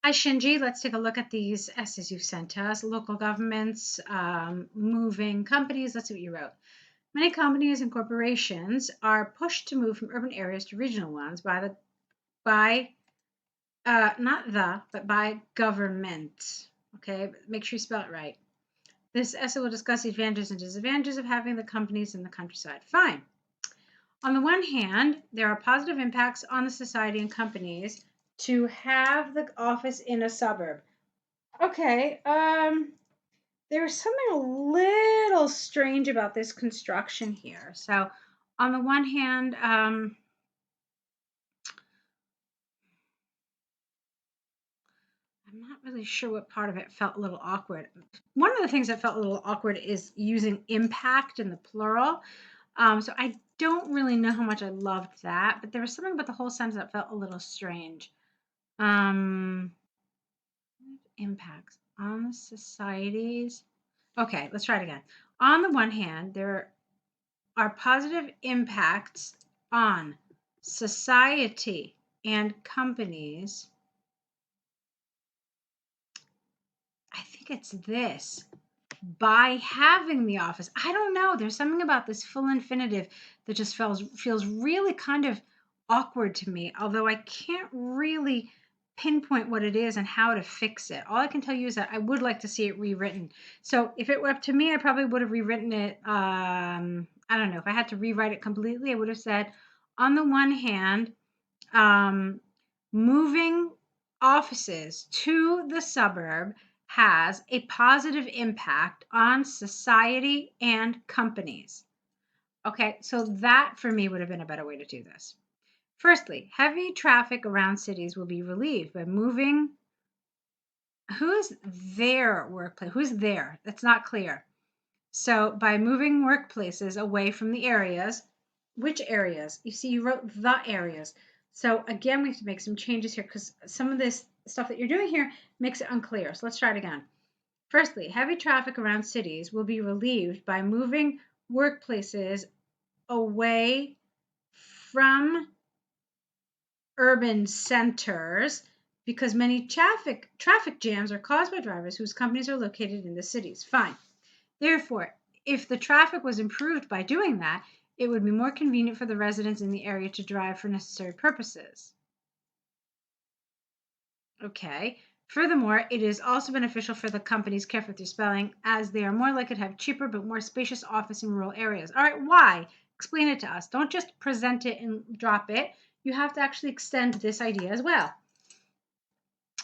Hi, Shinji. Let's take a look at these essays you've sent to us. Local governments, moving companies. Let's see what you wrote. Many companies and corporations are pushed to move from urban areas to regional ones by government. Okay, make sure you spell it right. This essay will discuss the advantages and disadvantages of having the companies in the countryside. Fine. On the one hand, there are positive impacts on the society and companies to have the office in a suburb. Okay, there's something a little strange about this construction here. So, on the one hand, I'm not really sure what part of it felt a little awkward. One of the things that felt a little awkward is using impact in the plural. So I don't really know how much I loved that, but there was something about the whole sentence that felt a little strange. Um, Impacts on the societies. Okay, let's try it again. On the one hand, there are positive impacts on society and companies. I think it's this. By having the office. I don't know. There's something about this full infinitive that just feels really kind of awkward to me, although I can't really pinpoint what it is and how to fix it. All I can tell you is that I would like to see it rewritten. So if it were up to me, I probably would have rewritten it. I don't know. If I had to rewrite it completely, I would have said, on the one hand, um, moving offices to the suburb has a positive impact on society and companies. Okay, so that for me would have been a better way to do this. Firstly, heavy traffic around cities will be relieved by moving. Who's their workplace? Who's there? That's not clear. So by moving workplaces away from the areas, which areas? You see, you wrote the areas. So again, we have to make some changes here because some of this stuff that you're doing here makes it unclear. So let's try it again. Firstly, heavy traffic around cities will be relieved by moving workplaces away from urban centers because many traffic jams are caused by drivers whose companies are located in the cities. Fine. Therefore, if the traffic was improved by doing that, it would be more convenient for the residents in the area to drive for necessary purposes. Okay. Furthermore, it is also beneficial for the companies, careful with your spelling, as they are more likely to have cheaper but more spacious office in rural areas. All right, why? Explain it to us. Don't just present it and drop it. You have to actually extend this idea as well.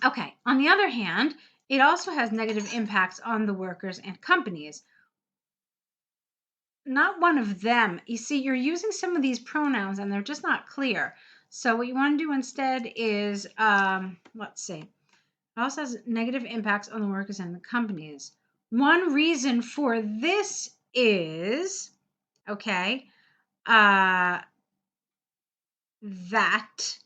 Okay, on the other hand, it also has negative impacts on the workers and companies. Not one of them. You see, you're using some of these pronouns and they're just not clear. So what you want to do instead is, let's see. It also has negative impacts on the workers and the companies. One reason for this is, okay, that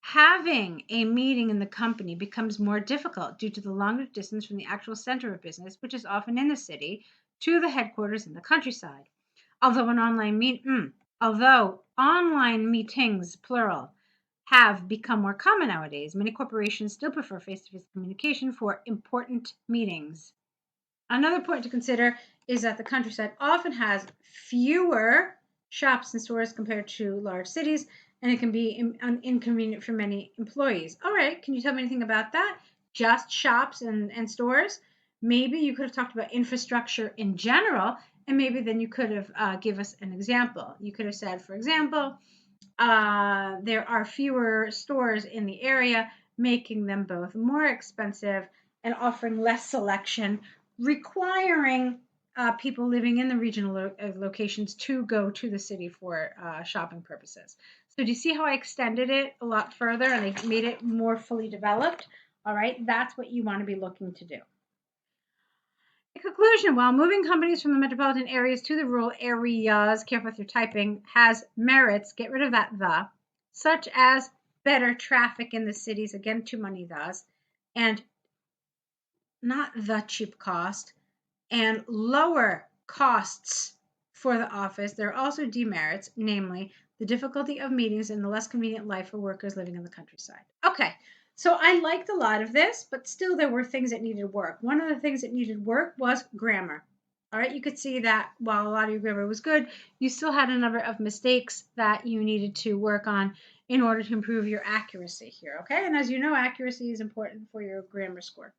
having a meeting in the company becomes more difficult due to the longer distance from the actual center of business, which is often in the city, to the headquarters in the countryside. Although online meetings, plural, have become more common nowadays, many corporations still prefer face-to-face communication for important meetings. Another point to consider is that the countryside often has fewer shops and stores compared to large cities, and it can be inconvenient for many employees. All right, can you tell me anything about that? Just shops and stores? Maybe you could have talked about infrastructure in general, and maybe then you could have give us an example. You could have said, for example, there are fewer stores in the area, making them both more expensive and offering less selection, requiring people living in the regional locations to go to the city for shopping purposes. So do you see how I extended it a lot further and I made it more fully developed? All right, that's what you want to be looking to do. In conclusion, while moving companies from the metropolitan areas to the rural areas, careful with your typing, has merits, get rid of that the, such as better traffic in the cities, again, too many thes, and not the cheap cost, and lower costs for the office. There are also demerits, namely the difficulty of meetings and the less convenient life for workers living in the countryside. Okay, So I liked a lot of this, but still there were things that needed work. One of the things that needed work was grammar. All right, you could see that while a lot of your grammar was good, you still had a number of mistakes that you needed to work on in order to improve your accuracy here, okay? And as you know, accuracy is important for your grammar score.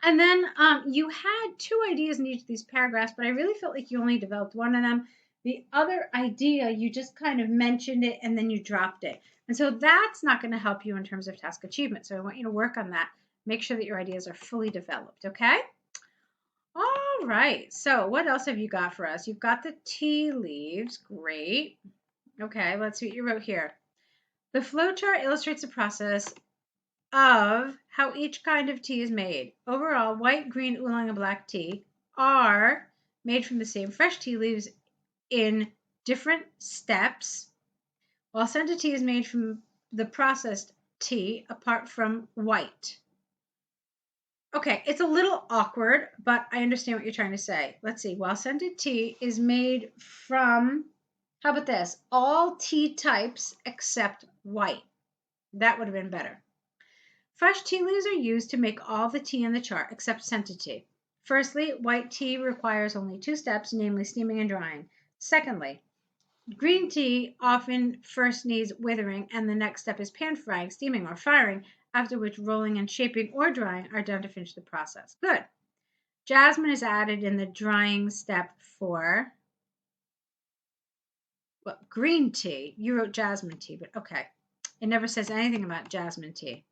And then you had two ideas in each of these paragraphs, but I really felt like you only developed one of them. The other idea, you just kind of mentioned it and then you dropped it. And so that's not going to help you in terms of task achievement. So I want you to work on that. Make sure that your ideas are fully developed, okay? All right. So what else have you got for us? You've got the tea leaves. Great. Okay, let's see what you wrote here. The flowchart illustrates the process of how each kind of tea is made. Overall, white, green, oolong, and black tea are made from the same fresh tea leaves in different steps, while scented tea is made from the processed tea apart from white. Okay, it's a little awkward, but I understand what you're trying to say. Let's see. While scented tea is made from, how about this? All tea types except white. That would have been better. Fresh tea leaves are used to make all the tea in the chart except scented tea. Firstly, white tea requires only two steps, namely steaming and drying. Secondly, green tea often first needs withering, and the next step is pan frying, steaming, or firing, after which rolling and shaping or drying are done to finish the process. Good. Jasmine is added in the drying step for green tea. You wrote jasmine tea, but okay. It never says anything about jasmine tea.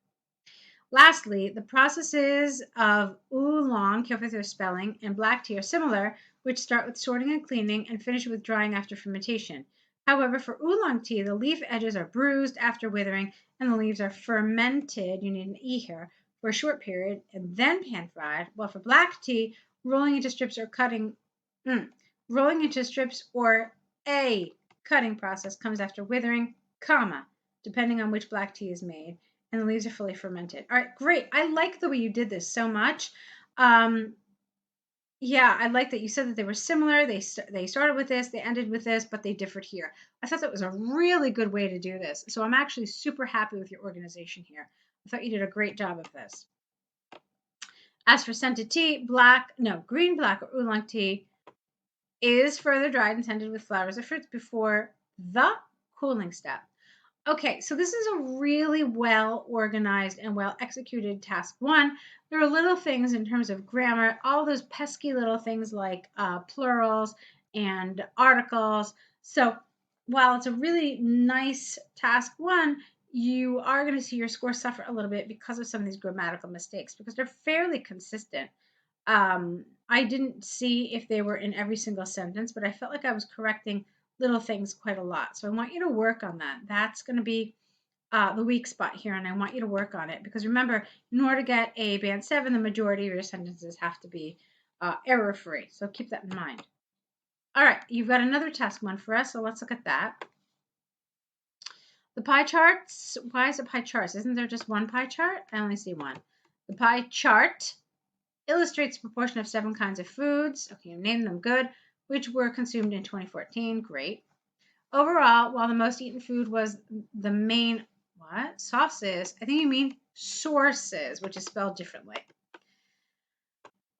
Lastly, the processes of oolong, careful with your spelling, and black tea are similar, which start with sorting and cleaning and finish with drying after fermentation. However, for oolong tea, the leaf edges are bruised after withering and the leaves are fermented, you need an E here, for a short period and then pan fried, while for black tea, rolling into strips or rolling into strips or a cutting process comes after withering, comma, depending on which black tea is made, and the leaves are fully fermented. All right, great. I like the way you did this so much. Yeah, I like that you said that they were similar. They started with this, they ended with this, but they differed here. I thought that was a really good way to do this. So I'm actually super happy with your organization here. I thought you did a great job of this. As for scented tea, green, black, or oolong tea is further dried and scented with flowers or fruits before the cooling step. Okay, so this is a really well organized and well executed task one. There are little things in terms of grammar, all those pesky little things like plurals and articles. So while it's a really nice task one, you are going to see your score suffer a little bit because of some of these grammatical mistakes because they're fairly consistent. I didn't see if they were in every single sentence, but I felt like I was correcting little things quite a lot. So I want you to work on that. That's going to be the weak spot here, and I want you to work on it because remember, in order to get a band 7, the majority of your sentences have to be error-free. So keep that in mind. All right, you've got another task one for us, so let's look at that. The pie charts. Why is it pie charts? Isn't there just one pie chart? I only see one. The pie chart illustrates the proportion of 7 kinds of foods. Okay, you named them good, which were consumed in 2014. Great. Overall, while the most eaten food was the main, sauces? I think you mean sources, which is spelled differently.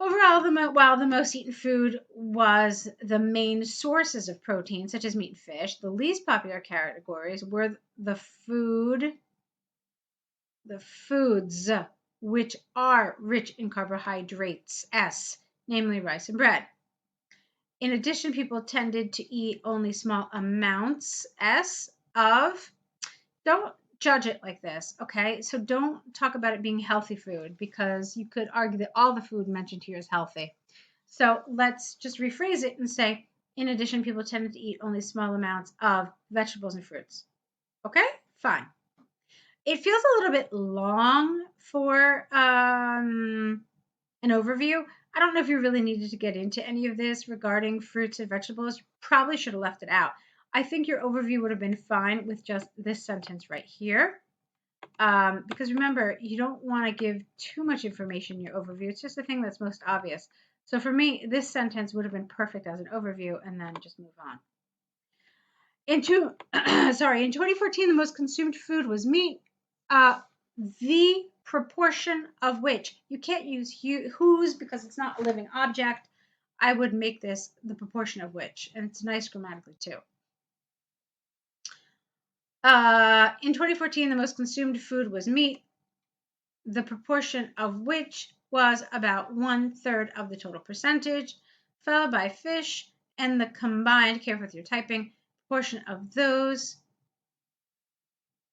Overall, while the most eaten food was the main sources of protein, such as meat and fish, the least popular categories were the foods which are rich in carbohydrates, S, namely rice and bread. In addition, people tended to eat only small amounts, S, of, don't judge it like this, okay? So don't talk about it being healthy food because you could argue that all the food mentioned here is healthy. So let's just rephrase it and say, in addition, people tended to eat only small amounts of vegetables and fruits. Okay, fine. It feels a little bit long for an overview. I don't know if you really needed to get into any of this regarding fruits and vegetables. You probably should have left it out. I think your overview would have been fine with just this sentence right here. Because remember, you don't want to give too much information in your overview. It's just the thing that's most obvious. So for me, this sentence would have been perfect as an overview and then just move on. In 2014, the most consumed food was meat. the proportion of which. You can't use whose because it's not a living object. I would make this the proportion of which, and it's nice grammatically too. In 2014, the most consumed food was meat, the proportion of which was about 1/3 of the total percentage, followed by fish, and the combined, careful with your typing, proportion of those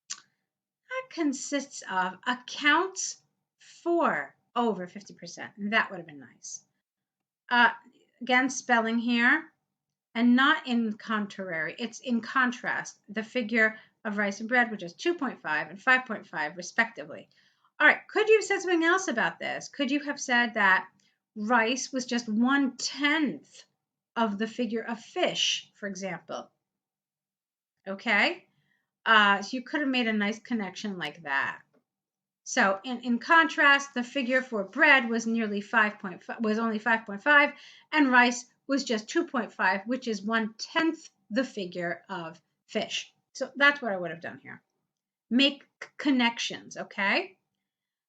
that consists of accounts for over 50%. That would have been nice. Again, spelling here, and not in contrary, it's in contrast. The figure of rice and bread, which is 2.5 and 5.5 respectively. All right, could you have said something else about this? Could you have said that rice was just 1/10 of the figure of fish, for example? Okay, so you could have made a nice connection like that. So in contrast, the figure for bread was nearly 5.5, was only 5.5, and rice was just 2.5, which is 1/10 the figure of fish. So that's what I would have done here. Make connections, okay?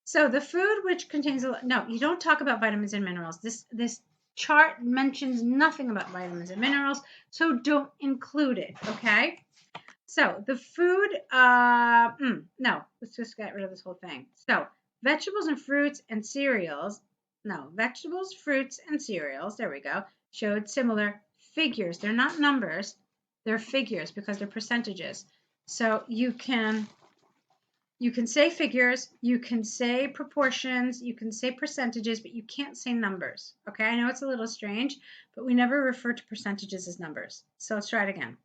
So the food which contains no, you don't talk about vitamins and minerals. This chart mentions nothing about vitamins and minerals, so don't include it, okay? So the food, no, let's just get rid of this whole thing. So vegetables and fruits and cereals, no, vegetables, fruits, and cereals, there we go, showed similar figures. They're not numbers, they're figures because they're percentages. So you can say figures, you can say proportions, you can say percentages, but you can't say numbers. Okay, I know it's a little strange, but we never refer to percentages as numbers. So let's try it again.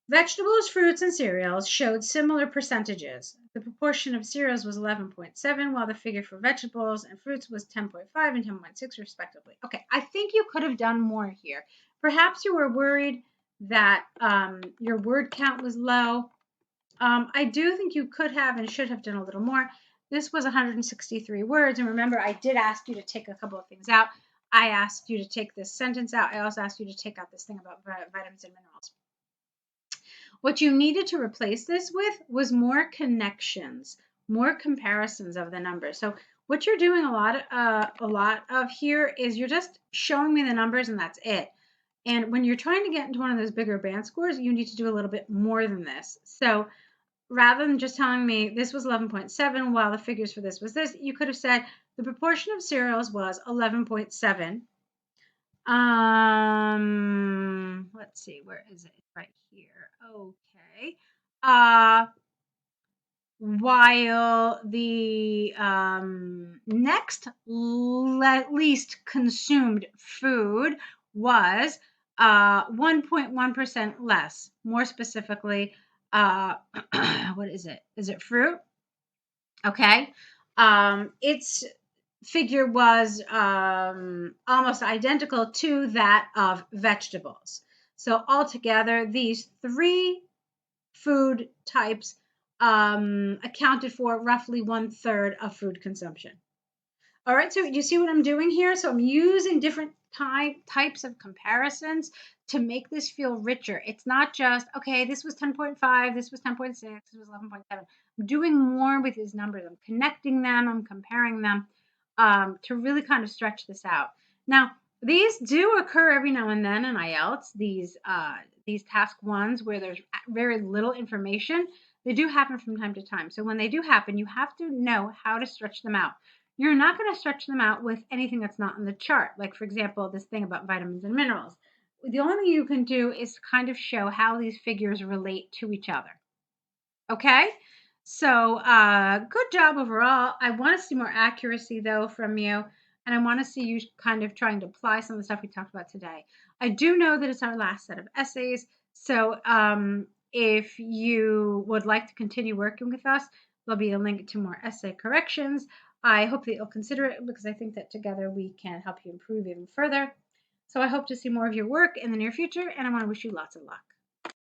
Vegetables, fruits, and cereals showed similar percentages. The proportion of cereals was 11.7, while the figure for vegetables and fruits was 10.5 and 10.6, respectively. Okay, I think you could have done more here. Perhaps you were worried that your word count was low. I do think you could have and should have done a little more. This was 163 words, and remember, I did ask you to take a couple of things out. I asked you to take this sentence out. I also asked you to take out this thing about vitamins and minerals. What you needed to replace this with was more connections, more comparisons of the numbers. So what you're doing a lot of here is you're just showing me the numbers and that's it. And when you're trying to get into one of those bigger band scores, you need to do a little bit more than this. So rather than just telling me this was 11.7 while the figures for this was this, you could have said the proportion of cereals was 11.7. Let's see, where is it? Right here. Okay. While the next least consumed food was 1.1% less. More specifically, what is it? Is it fruit? Okay. Its figure was almost identical to that of vegetables. So altogether, these three food types accounted for roughly 1/3 of food consumption. All right, so you see what I'm doing here? So I'm using different types of comparisons to make this feel richer. It's not just, okay, this was 10.5, this was 10.6, this was 11.7. I'm doing more with these numbers. I'm connecting them, I'm comparing them to really kind of stretch this out. Now, these do occur every now and then in IELTS, these task ones where there's very little information. They do happen from time to time. So when they do happen, you have to know how to stretch them out. You're not going to stretch them out with anything that's not in the chart. Like, for example, this thing about vitamins and minerals. The only thing you can do is kind of show how these figures relate to each other. Okay? So good job overall. I want to see more accuracy, though, from you. And I want to see you kind of trying to apply some of the stuff we talked about today. I do know that it's our last set of essays. So if you would like to continue working with us, there'll be a link to more essay corrections. I hope that you'll consider it because I think that together we can help you improve even further. So I hope to see more of your work in the near future, and I want to wish you lots of luck.